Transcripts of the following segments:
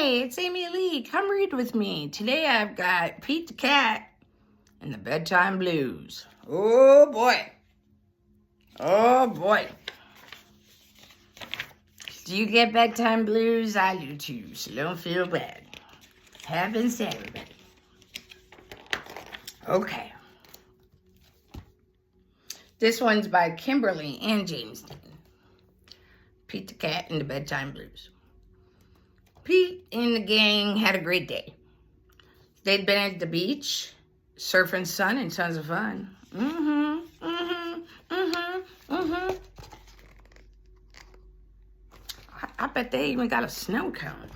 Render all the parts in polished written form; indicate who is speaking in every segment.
Speaker 1: Hi, it's Amy Lee. Come read with me. Today I've got Pete the Cat and the Bedtime Blues. Oh boy. Oh boy. Do you get bedtime blues? I do too, so don't feel bad. Happens to everybody. Okay. This one's by Kimberly and James Dean. Pete the Cat and the Bedtime Blues. Pete and the gang had a great day. They'd been at the beach, surfing sun and tons of fun. I bet they even got a snow cone.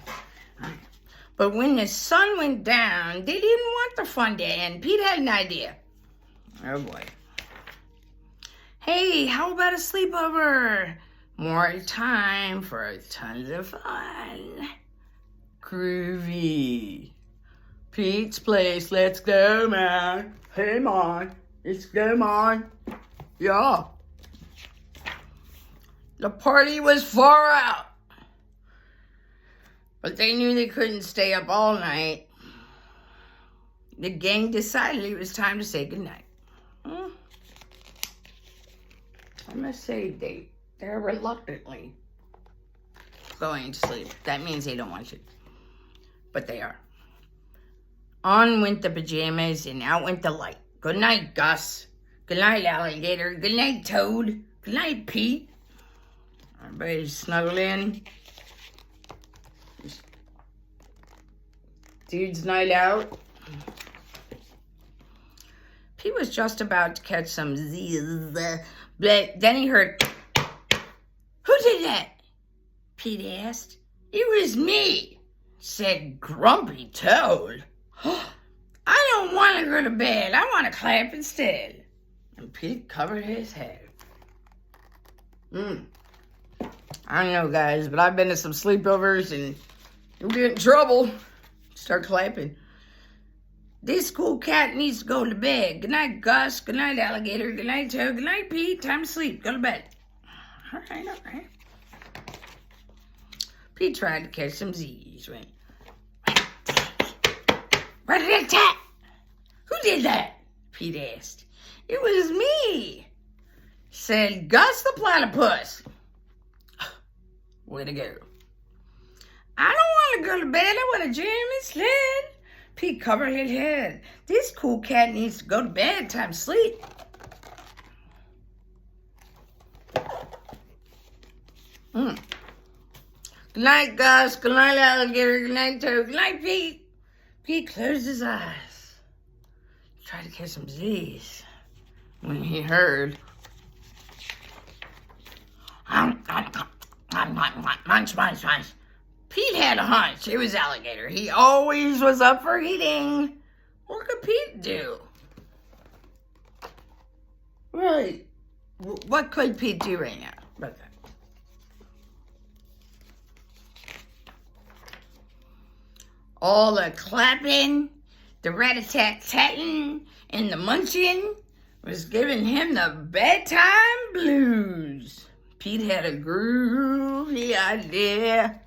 Speaker 1: But when the sun went down, they didn't want the fun to end. Pete had an idea. Oh boy. Hey, how about a sleepover? More time for tons of fun. Groovy. Pete's place, let's go, man. Hey, man, let's go, man. Yeah. The party was far out. But they knew they couldn't stay up all night. The gang decided it was time to say goodnight. I must say they're reluctantly going to sleep. That means they don't want to. But they are. On went the pajamas and out went the light. Good night, Gus. Good night, Alligator. Good night, Toad. Good night, Pete. Everybody snuggle in. Dude's night out. Pete was just about to catch some Z's, but then he heard, "Who did that?" Pete asked. "It was me," said Grumpy Toad. "I don't want to go to bed. I want to clap instead." And Pete covered his head. I don't know, guys, but I've been to some sleepovers and you'll get in trouble. Start clapping. "This cool cat needs to go to bed. Good night, Gus. Good night, Alligator. Good night, Toad. Good night, Pete. Time to sleep. Go to bed." All right. Pete tried to catch some Z's. Went, "Rat-a-tat-tat! Who did that?" Pete asked. "It was me," said Gus the Platypus. Way to go. "I don't want to go to bed. I want to jam and sled." Pete covered his head. "This cool cat needs to go to bed. Time to sleep." Good night, Gus. Good night, Alligator. Good night, Toad. Good night, Pete. Pete closed his eyes. He tried to catch some Z's when he heard, munch, munch, munch. Pete had a hunch. It was Alligator. He always was up for eating. What could Pete do? Really, what could Pete do right now? About that. All the clapping, the rat-a-tat-tatting, and the munching was giving him the bedtime blues. Pete had a groovy idea.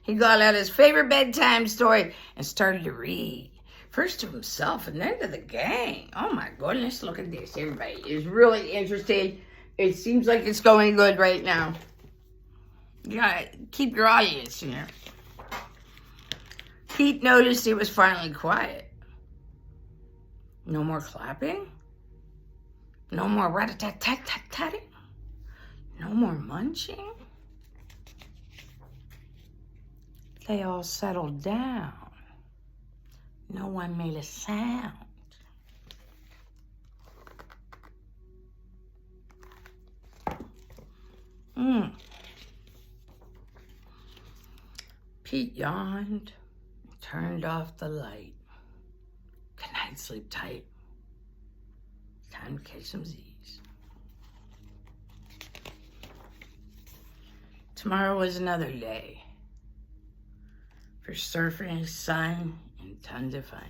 Speaker 1: He got out his favorite bedtime story and started to read. First to himself and then to the gang. Oh my goodness, look at this. Everybody is really interested. It seems like it's going good right now. You gotta keep your audience, Pete noticed it was finally quiet. No more clapping. No more rat-a-tat-tat-tat-tatting. No more munching. They all settled down. No one made a sound. Pete yawned and turned off the light. Good night, sleep tight. Time to catch some Z's. Tomorrow was another day for surfing, sun, and tons of fun.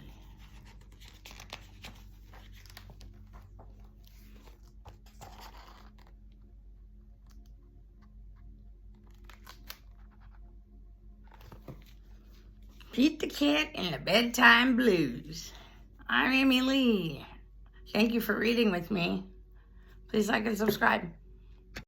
Speaker 1: Pete the Cat and the Bedtime Blues. I'm Amy Lee. Thank you for reading with me. Please like and subscribe.